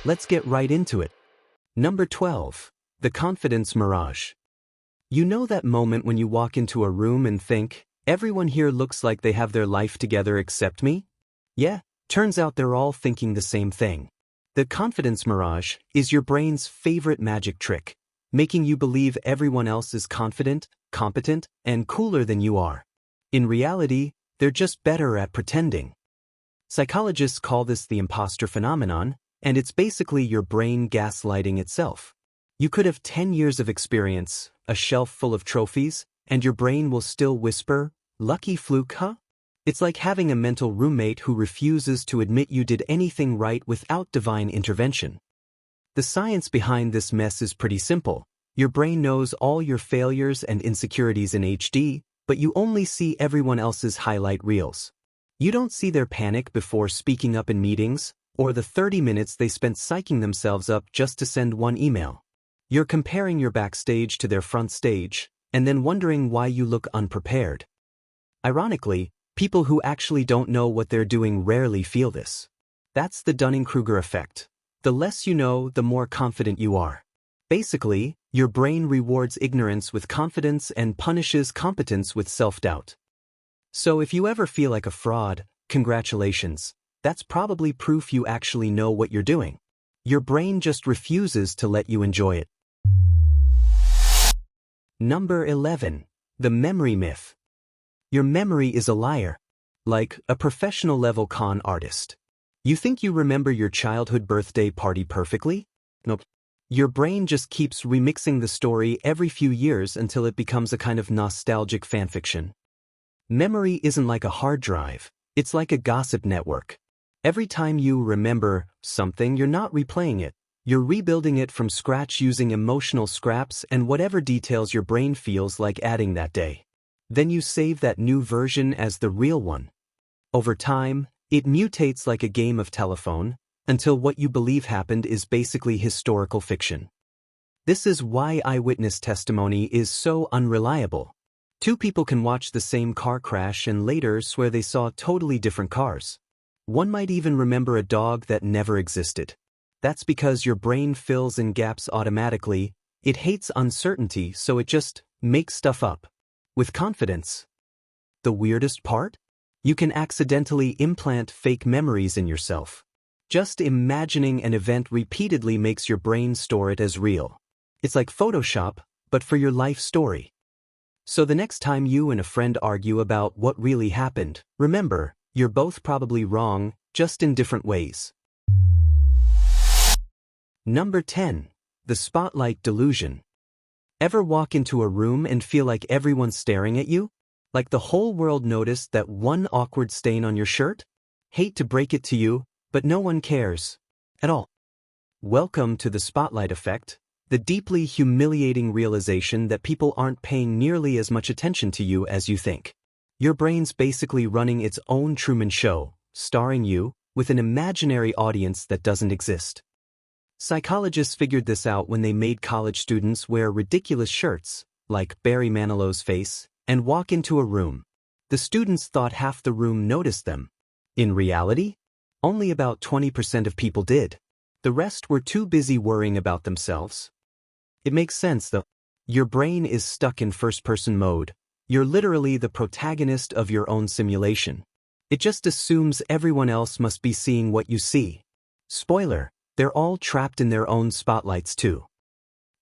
Let's get right into it. Number 12. The Confidence Mirage. You know that moment when you walk into a room and think, everyone here looks like they have their life together except me? Yeah, turns out they're all thinking the same thing. The Confidence Mirage is your brain's favorite magic trick, making you believe everyone else is confident, competent, and cooler than you are. In reality, they're just better at pretending. Psychologists call this the imposter phenomenon, and it's basically your brain gaslighting itself. You could have 10 years of experience, a shelf full of trophies, and your brain will still whisper, "Lucky fluke, huh?" It's like having a mental roommate who refuses to admit you did anything right without divine intervention. The science behind this mess is pretty simple. Your brain knows all your failures and insecurities in HD, but you only see everyone else's highlight reels. You don't see their panic before speaking up in meetings, or the 30 minutes they spent psyching themselves up just to send one email. You're comparing your backstage to their front stage, and then wondering why you look unprepared. Ironically, people who actually don't know what they're doing rarely feel this. That's the Dunning-Kruger effect. The less you know, the more confident you are. Basically, your brain rewards ignorance with confidence and punishes competence with self-doubt. So if you ever feel like a fraud, congratulations. That's probably proof you actually know what you're doing. Your brain just refuses to let you enjoy it. Number 11. The memory myth. Your memory is a liar. Like a professional-level con artist. You think you remember your childhood birthday party perfectly? Nope. Your brain just keeps remixing the story every few years until it becomes a kind of nostalgic fanfiction. Memory isn't like a hard drive, it's like a gossip network. Every time you remember something, you're not replaying it. You're rebuilding it from scratch using emotional scraps and whatever details your brain feels like adding that day. Then you save that new version as the real one. Over time, it mutates like a game of telephone, until what you believe happened is basically historical fiction. This is why eyewitness testimony is so unreliable. Two people can watch the same car crash and later swear they saw totally different cars. One might even remember a dog that never existed. That's because your brain fills in gaps automatically. It hates uncertainty, so it just makes stuff up. With confidence. The weirdest part? You can accidentally implant fake memories in yourself. Just imagining an event repeatedly makes your brain store it as real. It's like Photoshop, but for your life story. So the next time you and a friend argue about what really happened, remember, you're both probably wrong, just in different ways. Number 10. The Spotlight Delusion. Ever walk into a room and feel like everyone's staring at you? Like the whole world noticed that one awkward stain on your shirt? Hate to break it to you, but no one cares. At all. Welcome to the spotlight effect, the deeply humiliating realization that people aren't paying nearly as much attention to you as you think. Your brain's basically running its own Truman Show, starring you, with an imaginary audience that doesn't exist. Psychologists figured this out when they made college students wear ridiculous shirts, like Barry Manilow's face, and walk into a room. The students thought half the room noticed them. In reality, only about 20% of people did. The rest were too busy worrying about themselves. It makes sense though. Your brain is stuck in first-person mode. You're literally the protagonist of your own simulation. It just assumes everyone else must be seeing what you see. Spoiler, they're all trapped in their own spotlights too.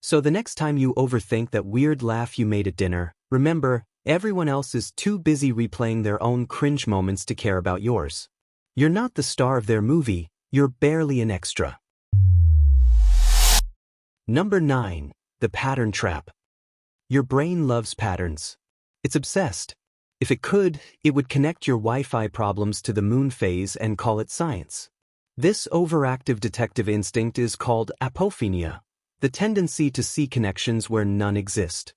So the next time you overthink that weird laugh you made at dinner, remember, everyone else is too busy replaying their own cringe moments to care about yours. You're not the star of their movie, you're barely an extra. Number 9. The Pattern Trap. Your brain loves patterns. It's obsessed. If it could, it would connect your Wi-Fi problems to the moon phase and call it science. This overactive detective instinct is called apophenia, the tendency to see connections where none exist.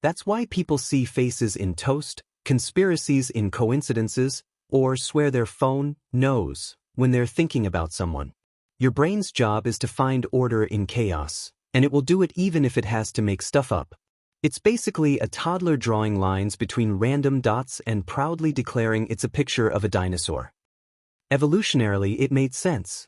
That's why people see faces in toast, conspiracies in coincidences, or swear their phone knows when they're thinking about someone. Your brain's job is to find order in chaos, and it will do it even if it has to make stuff up. It's basically a toddler drawing lines between random dots and proudly declaring it's a picture of a dinosaur. Evolutionarily, it made sense.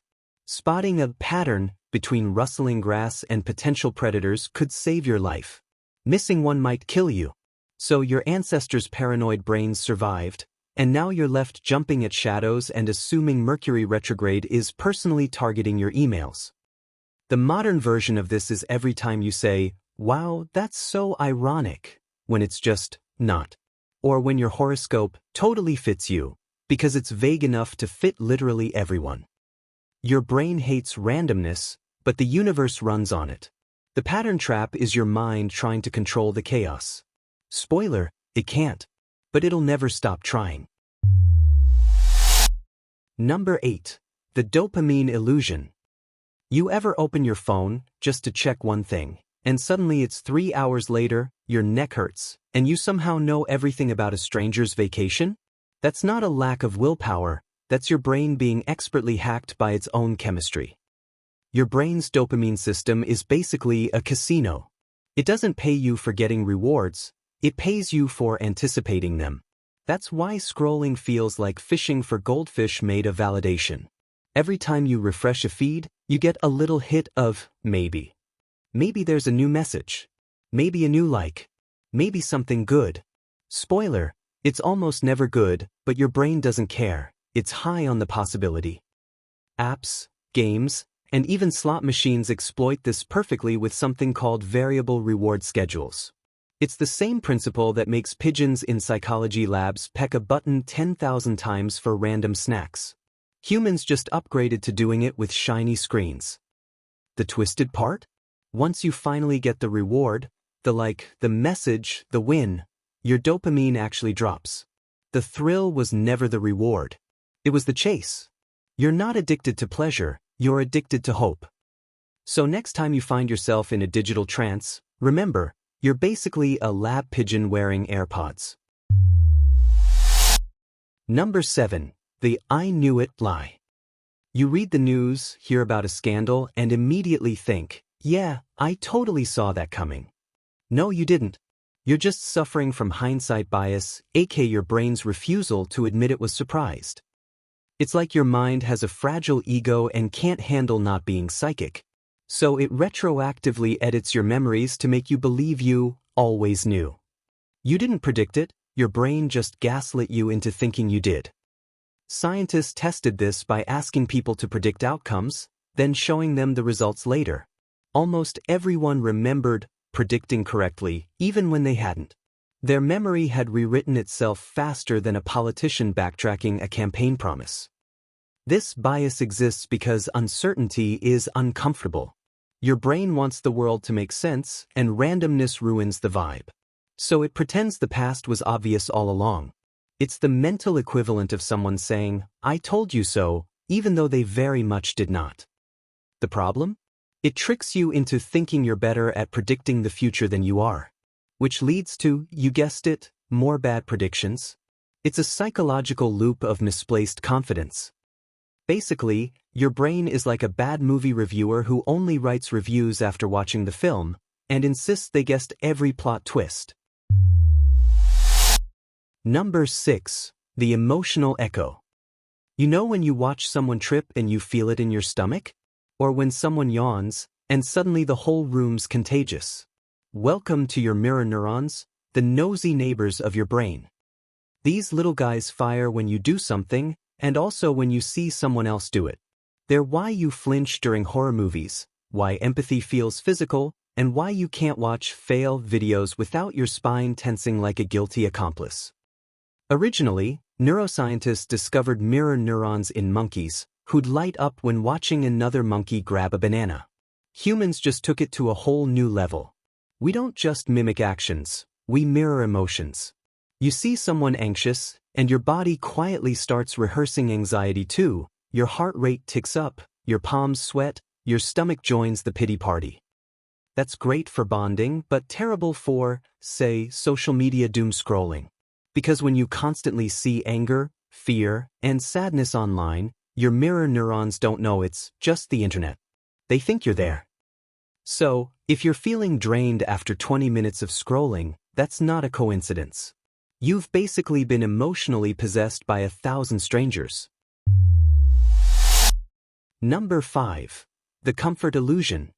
Spotting a pattern between rustling grass and potential predators could save your life. Missing one might kill you. So your ancestors' paranoid brains survived, and now you're left jumping at shadows and assuming Mercury retrograde is personally targeting your emails. The modern version of this is every time you say, "Wow, that's so ironic," when it's just not. Or when your horoscope totally fits you, because it's vague enough to fit literally everyone. Your brain hates randomness, but the universe runs on it. The pattern trap is your mind trying to control the chaos. Spoiler, it can't. But it'll never stop trying. Number 8. The Dopamine Illusion. You ever open your phone just to check one thing, and suddenly it's 3 hours later, your neck hurts, and you somehow know everything about a stranger's vacation? That's not a lack of willpower, that's your brain being expertly hacked by its own chemistry. Your brain's dopamine system is basically a casino. It doesn't pay you for getting rewards, it pays you for anticipating them. That's why scrolling feels like fishing for goldfish made of validation. Every time you refresh a feed, you get a little hit of maybe. Maybe there's a new message. Maybe a new like. Maybe something good. Spoiler, it's almost never good, but your brain doesn't care. It's high on the possibility. Apps, games, and even slot machines exploit this perfectly with something called variable reward schedules. It's the same principle that makes pigeons in psychology labs peck a button 10,000 times for random snacks. Humans just upgraded to doing it with shiny screens. The twisted part? Once you finally get the reward, the like, the message, the win, your dopamine actually drops. The thrill was never the reward. It was the chase. You're not addicted to pleasure, you're addicted to hope. So next time you find yourself in a digital trance, remember, you're basically a lab pigeon wearing AirPods. Number 7. The I knew it lie. You read the news, hear about a scandal, and immediately think, yeah, I totally saw that coming. No, you didn't. You're just suffering from hindsight bias, aka your brain's refusal to admit it was surprised. It's like your mind has a fragile ego and can't handle not being psychic. So it retroactively edits your memories to make you believe you always knew. You didn't predict it, your brain just gaslit you into thinking you did. Scientists tested this by asking people to predict outcomes, then showing them the results later. Almost everyone remembered predicting correctly, even when they hadn't. Their memory had rewritten itself faster than a politician backtracking a campaign promise. This bias exists because uncertainty is uncomfortable. Your brain wants the world to make sense, and randomness ruins the vibe. So it pretends the past was obvious all along. It's the mental equivalent of someone saying, "I told you so," even though they very much did not. The problem? It tricks you into thinking you're better at predicting the future than you are. Which leads to, you guessed it, more bad predictions. It's a psychological loop of misplaced confidence. Basically, your brain is like a bad movie reviewer who only writes reviews after watching the film, and insists they guessed every plot twist. Number 6. The emotional echo. You know when you watch someone trip and you feel it in your stomach? Or when someone yawns, and suddenly the whole room's contagious. Welcome to your mirror neurons, the nosy neighbors of your brain. These little guys fire when you do something, and also when you see someone else do it. They're why you flinch during horror movies, why empathy feels physical, and why you can't watch fail videos without your spine tensing like a guilty accomplice. Originally, neuroscientists discovered mirror neurons in monkeys, who'd light up when watching another monkey grab a banana. Humans just took it to a whole new level. We don't just mimic actions, we mirror emotions. You see someone anxious, and your body quietly starts rehearsing anxiety too. Your heart rate ticks up, your palms sweat, your stomach joins the pity party. That's great for bonding, but terrible for, say, social media doom scrolling. Because when you constantly see anger, fear, and sadness online, your mirror neurons don't know it's just the internet. They think you're there. So, if you're feeling drained after 20 minutes of scrolling, that's not a coincidence. You've basically been emotionally possessed by 1,000 strangers. Number 5. The comfort illusion.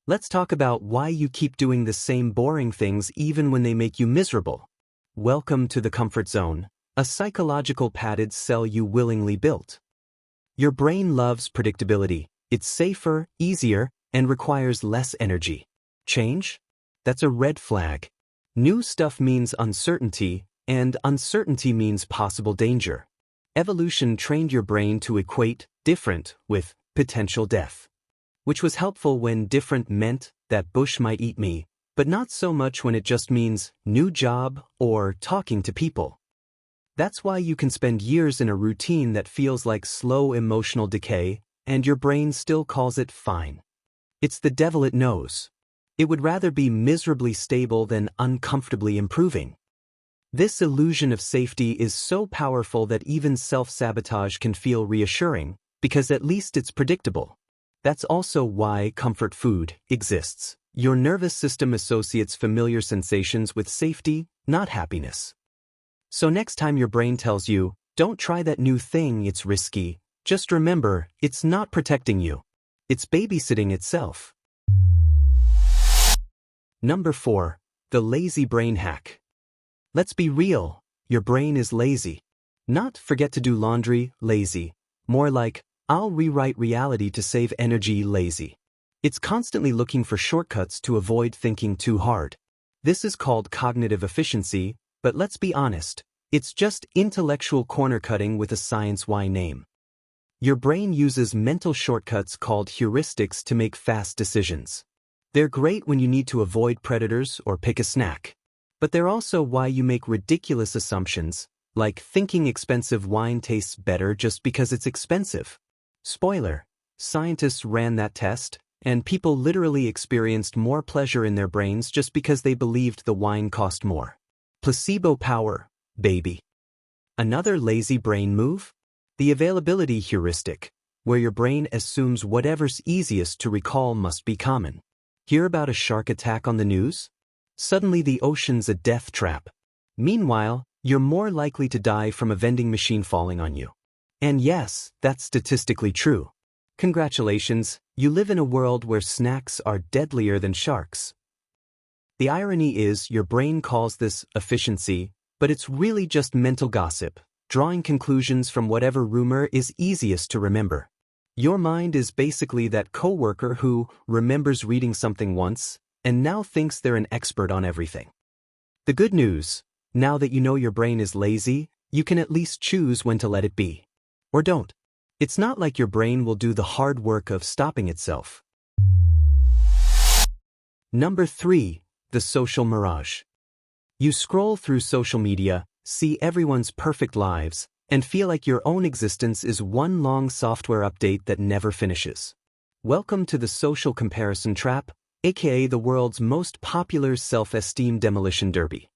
Let's talk about why you keep doing the same boring things even when they make you miserable. Welcome to the comfort zone, a psychological padded cell you willingly built. Your brain loves predictability. It's safer, easier, and requires less energy. Change? That's a red flag. New stuff means uncertainty, and uncertainty means possible danger. Evolution trained your brain to equate different with potential death, which was helpful when different meant that bush might eat me, but not so much when it just means new job or talking to people. That's why you can spend years in a routine that feels like slow emotional decay, and your brain still calls it fine. It's the devil it knows. It would rather be miserably stable than uncomfortably improving. This illusion of safety is so powerful that even self-sabotage can feel reassuring, because at least it's predictable. That's also why comfort food exists. Your nervous system associates familiar sensations with safety, not happiness. So next time your brain tells you, don't try that new thing, it's risky, just remember, it's not protecting you. It's babysitting itself. Number 4. The lazy brain hack. Let's be real, your brain is lazy. Not forget to do laundry, lazy. More like, I'll rewrite reality to save energy, lazy. It's constantly looking for shortcuts to avoid thinking too hard. This is called cognitive efficiency, but let's be honest, it's just intellectual corner cutting with a science-y name. Your brain uses mental shortcuts called heuristics to make fast decisions. They're great when you need to avoid predators or pick a snack. But they're also why you make ridiculous assumptions, like thinking expensive wine tastes better just because it's expensive. Spoiler, scientists ran that test, and people literally experienced more pleasure in their brains just because they believed the wine cost more. Placebo power, baby. Another lazy brain move? The availability heuristic, where your brain assumes whatever's easiest to recall must be common. Hear about a shark attack on the news? Suddenly the ocean's a death trap. Meanwhile, you're more likely to die from a vending machine falling on you. And yes, that's statistically true. Congratulations, you live in a world where snacks are deadlier than sharks. The irony is your brain calls this efficiency, but it's really just mental gossip, drawing conclusions from whatever rumor is easiest to remember. Your mind is basically that coworker who remembers reading something once and now thinks they're an expert on everything. The good news, now that you know your brain is lazy, you can at least choose when to let it be. Or don't. It's not like your brain will do the hard work of stopping itself. Number 3. The Social Mirage. You scroll through social media, see everyone's perfect lives, and feel like your own existence is one long software update that never finishes. Welcome to the social comparison trap, aka the world's most popular self-esteem demolition derby.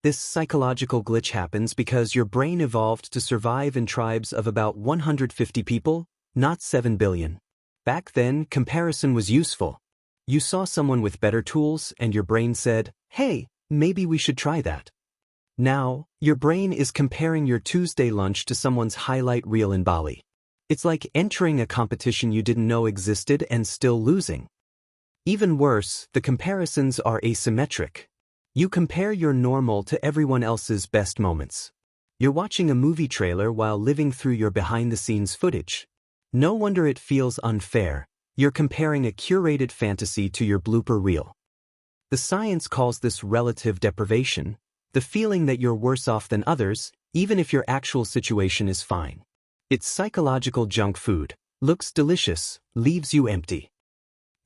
This psychological glitch happens because your brain evolved to survive in tribes of about 150 people, not 7 billion. Back then, comparison was useful. You saw someone with better tools and your brain said, hey, maybe we should try that. Now, your brain is comparing your Tuesday lunch to someone's highlight reel in Bali. It's like entering a competition you didn't know existed and still losing. Even worse, the comparisons are asymmetric. You compare your normal to everyone else's best moments. You're watching a movie trailer while living through your behind-the-scenes footage. No wonder it feels unfair. You're comparing a curated fantasy to your blooper reel. The science calls this relative deprivation, the feeling that you're worse off than others, even if your actual situation is fine. It's psychological junk food, looks delicious, leaves you empty.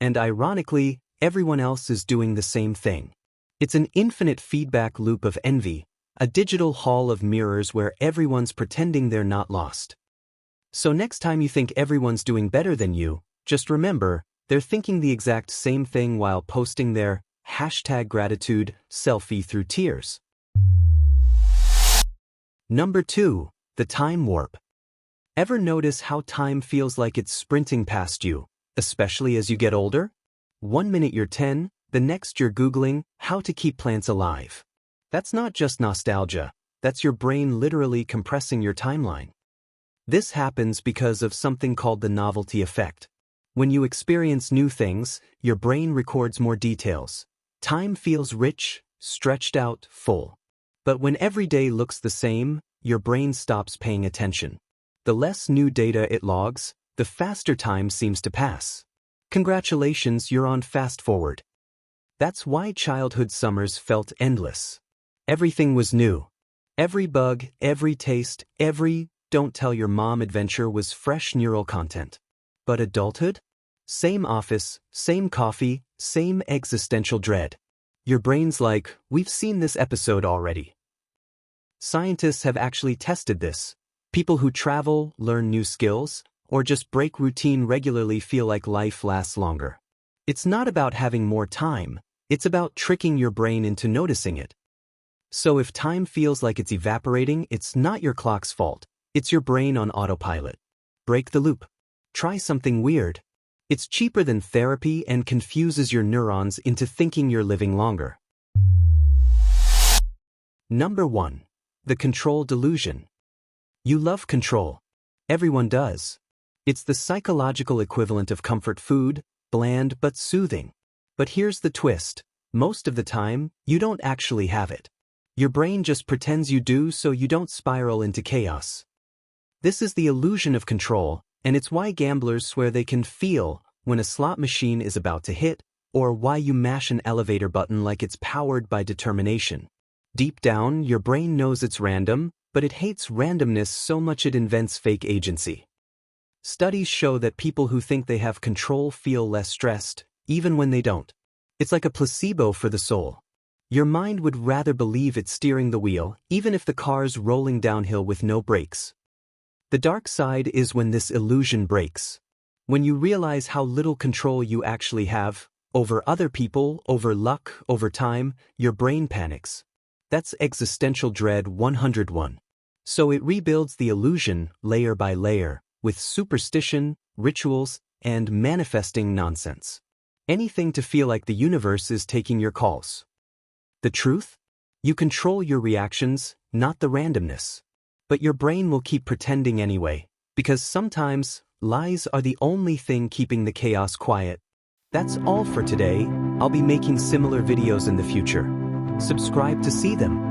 And ironically, everyone else is doing the same thing. It's an infinite feedback loop of envy, a digital hall of mirrors where everyone's pretending they're not lost. So next time you think everyone's doing better than you, just remember, they're thinking the exact same thing while posting their #gratitude selfie through tears. Number 2. The time warp. Ever notice how time feels like it's sprinting past you, especially as you get older? 1 minute you're 10, the next you're Googling how to keep plants alive. That's not just nostalgia, that's your brain literally compressing your timeline. This happens because of something called the novelty effect. When you experience new things, your brain records more details. Time feels rich, stretched out, full. But when every day looks the same, your brain stops paying attention. The less new data it logs, the faster time seems to pass. Congratulations, you're on fast forward. That's why childhood summers felt endless. Everything was new. Every bug, every taste, every don't tell your mom adventure was fresh neural content. But adulthood? Same office, same coffee, same existential dread. Your brain's like, we've seen this episode already. Scientists have actually tested this. People who travel, learn new skills, or just break routine regularly feel like life lasts longer. It's not about having more time, it's about tricking your brain into noticing it. So if time feels like it's evaporating, it's not your clock's fault. It's your brain on autopilot. Break the loop. Try something weird. It's cheaper than therapy and confuses your neurons into thinking you're living longer. Number 1. The Control Delusion. You love control. Everyone does. It's the psychological equivalent of comfort food, bland but soothing. But here's the twist. Most of the time, you don't actually have it. Your brain just pretends you do so you don't spiral into chaos. This is the illusion of control, and it's why gamblers swear they can feel when a slot machine is about to hit, or why you mash an elevator button like it's powered by determination. Deep down, your brain knows it's random, but it hates randomness so much it invents fake agency. Studies show that people who think they have control feel less stressed, even when they don't. It's like a placebo for the soul. Your mind would rather believe it's steering the wheel, even if the car's rolling downhill with no brakes. The dark side is when this illusion breaks. When you realize how little control you actually have, over other people, over luck, over time, your brain panics. That's existential dread 101. So it rebuilds the illusion layer by layer, with superstition, rituals, and manifesting nonsense. Anything to feel like the universe is taking your calls. The truth? You control your reactions, not the randomness. But your brain will keep pretending anyway, because sometimes, lies are the only thing keeping the chaos quiet. That's all for today. I'll be making similar videos in the future. Subscribe to see them.